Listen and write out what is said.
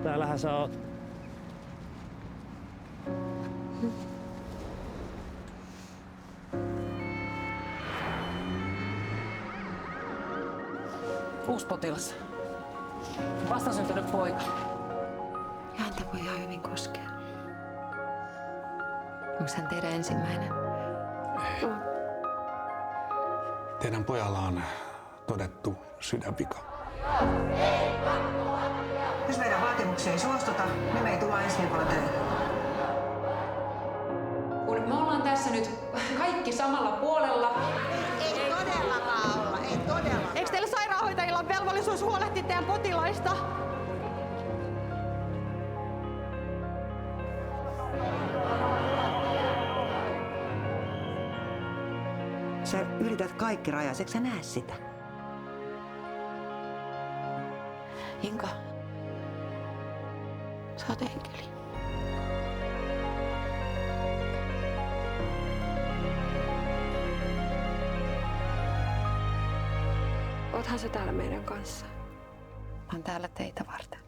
Täällähän sä oot. Uusi potilas. Vastasyntynyt poika. Häntä voi ihan hyvin koskea. Onko hän teidän ensimmäinen? Ei. Teidän pojalla on todettu sydänvika. Jos meidän vaatimuksiin ei suostuta, niin me ei tulla ensi viikolla töihin. Kun me ollaan tässä nyt kaikki samalla puolella. Ei todellakaan olla, ei todellakaan. Eikö teillä sairaanhoitajilla on velvollisuus huolehtia teidän potilaista? Sä yrität kaikki rajat, eikö sä näe sitä? Inka, sä oot enkeli. Oothan sä täällä meidän kanssa? Mä oon täällä teitä varten.